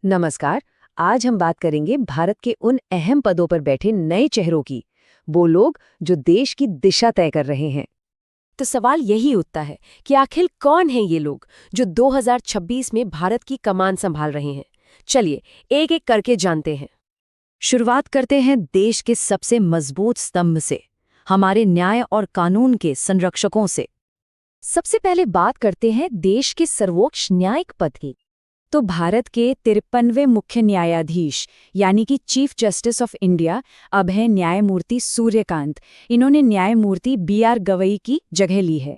नमस्कार। आज हम बात करेंगे भारत के उन अहम पदों पर बैठे नए चेहरों की। वो लोग जो देश की दिशा तय कर रहे हैं। तो सवाल यही उठता है कि आखिर कौन है ये लोग जो 2026 में भारत की कमान संभाल रहे हैं। चलिए एक एक करके जानते हैं। शुरुआत करते हैं देश के सबसे मजबूत स्तंभ से, हमारे न्याय और कानून के संरक्षकों से। सबसे पहले बात करते हैं देश के सर्वोच्च न्यायिक पद की। तो भारत के 53वें मुख्य न्यायाधीश यानी कि चीफ जस्टिस ऑफ इंडिया अब हैं न्यायमूर्ति सूर्यकांत। इन्होंने न्यायमूर्ति BR गवई की जगह ली है।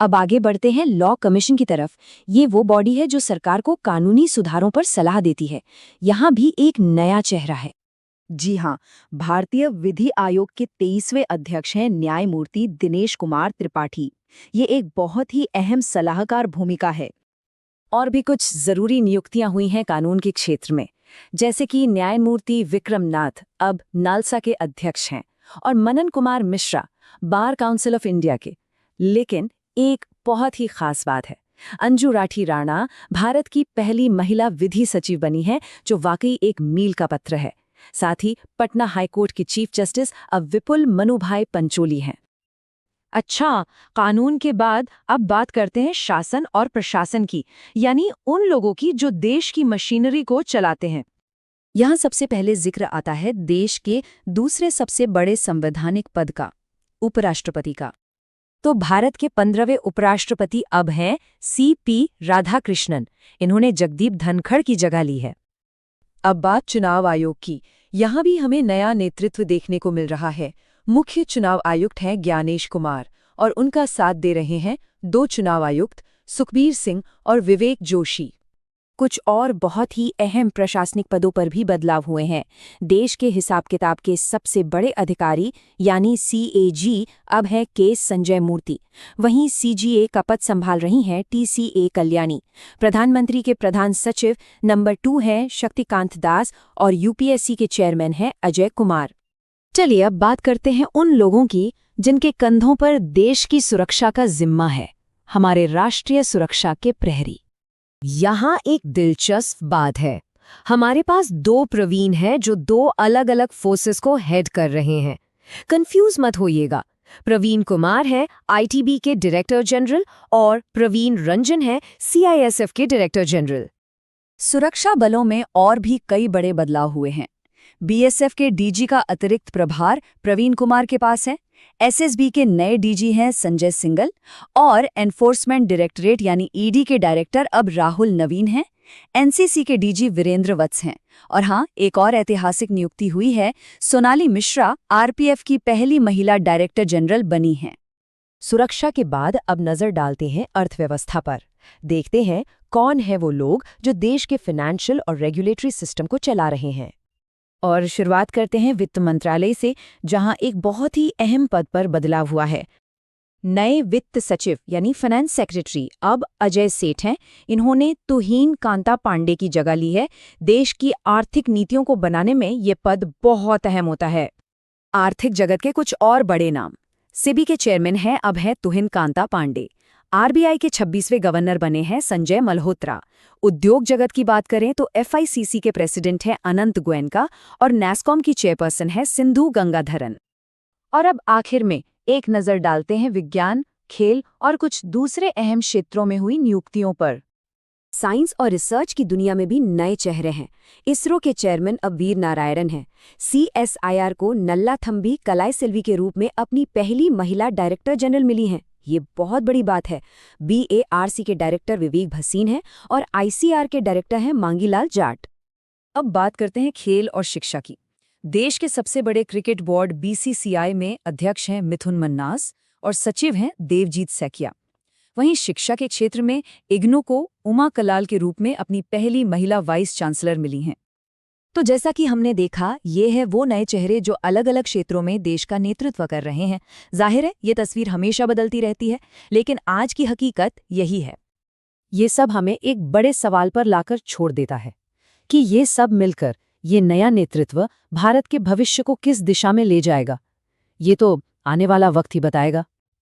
अब आगे बढ़ते हैं लॉ कमीशन की तरफ। ये वो बॉडी है जो सरकार को कानूनी सुधारों पर सलाह देती है। यहाँ भी एक नया चेहरा है। जी हाँ, भारतीय विधि आयोग के 23वें अध्यक्ष हैं न्यायमूर्ति दिनेश कुमार त्रिपाठी। ये एक बहुत ही अहम सलाहकार भूमिका है। और भी कुछ जरूरी नियुक्तियां हुई हैं कानून के क्षेत्र में, जैसे कि न्यायमूर्ति विक्रम नाथ अब नालसा के अध्यक्ष हैं और Manan Kumar Mishra bar council of India के। लेकिन एक बहुत ही खास बात है, अंजू राठी राणा भारत की पहली महिला विधि सचिव बनी है, जो वाकई एक मील का पत्थर है। साथ ही पटना हाईकोर्ट के चीफ जस्टिस अब विपुल मनुभाई पंचोली हैं। अच्छा, कानून के बाद अब बात करते हैं शासन और प्रशासन की, यानी उन लोगों की जो देश की मशीनरी को चलाते हैं। यहाँ सबसे पहले जिक्र आता है देश के दूसरे सबसे बड़े संवैधानिक पद का, उपराष्ट्रपति का। तो भारत के 15वें उपराष्ट्रपति अब हैं CP राधाकृष्णन। इन्होंने जगदीप धनखड़ की जगह ली है। अब बात चुनाव आयोग की। यहाँ भी हमें नया नेतृत्व देखने को मिल रहा है। मुख्य चुनाव आयुक्त हैं ज्ञानेश कुमार और उनका साथ दे रहे हैं 2 चुनाव आयुक्त सुखबीर सिंह और विवेक जोशी। कुछ और बहुत ही अहम प्रशासनिक पदों पर भी बदलाव हुए हैं। देश के हिसाब किताब के सबसे बड़े अधिकारी यानी CAG अब है के संजय मूर्ति। वहीं CGA का पद संभाल रही हैं TCA कल्याणी। प्रधानमंत्री के प्रधान सचिव नंबर 2 हैं शक्तिकांत दास और UPSC के चेयरमैन हैं अजय कुमार। चलिए अब बात करते हैं उन लोगों की जिनके कंधों पर देश की सुरक्षा का जिम्मा है, हमारे राष्ट्रीय सुरक्षा के प्रहरी। यहाँ एक दिलचस्प बात है, हमारे पास 2 प्रवीण हैं जो 2 अलग-अलग फोर्सेस को हेड कर रहे हैं। कंफ्यूज मत होइएगा, प्रवीण कुमार है ITB के डायरेक्टर जनरल और प्रवीण रंजन है CISF के डायरेक्टर जनरल। सुरक्षा बलों में और भी कई बड़े बदलाव हुए हैं। BSF के DG का अतिरिक्त प्रभार प्रवीण कुमार के पास है। SSB के नए DG हैं संजय सिंगल और एनफोर्समेंट डायरेक्टरेट यानी ED के डायरेक्टर अब राहुल नवीन हैं। NCC के DG वीरेंद्र वत्स हैं। और हाँ, एक और ऐतिहासिक नियुक्ति हुई है, सोनाली मिश्रा RPF की पहली महिला डायरेक्टर जनरल बनी हैं। सुरक्षा के बाद अब नजर डालते हैं अर्थव्यवस्था पर। देखते हैं कौन है वो लोग जो देश के फाइनेंशियल और रेगुलेटरी सिस्टम को चला रहे हैं। और शुरुआत करते हैं वित्त मंत्रालय से, जहां एक बहुत ही अहम पद पर बदलाव हुआ है। नए वित्त सचिव यानी फाइनेंस सेक्रेटरी अब अजय सेठ हैं। इन्होंने तुहीन कांता पांडे की जगह ली है। देश की आर्थिक नीतियों को बनाने में ये पद बहुत अहम होता है। आर्थिक जगत के कुछ और बड़े नाम, SEBI के चेयरमैन हैं अब है तुहिन कांता पांडे। RBI के 26वें गवर्नर बने हैं संजय मल्होत्रा। उद्योग जगत की बात करें तो FICC के प्रेसिडेंट हैं अनंत गोयनका और NASSCOM की चेयरपर्सन है सिंधु गंगाधरन। और अब आखिर में एक नज़र डालते हैं विज्ञान, खेल और कुछ दूसरे अहम क्षेत्रों में हुई नियुक्तियों पर। साइंस और रिसर्च की दुनिया में भी नए चेहरे हैं। इसरो के चेयरमैन अब वीर नारायणन हैं। CSIR को नल्लाथम्बी कलाईसेल्वी के रूप में अपनी पहली महिला डायरेक्टर जनरल मिली हैं। ये बहुत बड़ी बात है। BARC के डायरेक्टर विवेक भसीन हैं और ICR के डायरेक्टर हैं मांगीलाल जाट। अब बात करते हैं खेल और शिक्षा की। देश के सबसे बड़े क्रिकेट बोर्ड BCCI में अध्यक्ष हैं मिथुन मन्नास और सचिव हैं देवजीत सैकिया। वहीं शिक्षा के क्षेत्र में इग्नू को उमा कलाल के रूप में अपनी पहली महिला वाइस चांसलर मिली हैं। तो जैसा कि हमने देखा, ये है वो नए चेहरे जो अलग अलग क्षेत्रों में देश का नेतृत्व कर रहे हैं। जाहिर है ये तस्वीर हमेशा बदलती रहती है, लेकिन आज की हकीकत यही है। ये सब हमें एक बड़े सवाल पर लाकर छोड़ देता है कि ये सब मिलकर ये नया नेतृत्व भारत के भविष्य को किस दिशा में ले जाएगा। ये तो आने वाला वक्त ही बताएगा।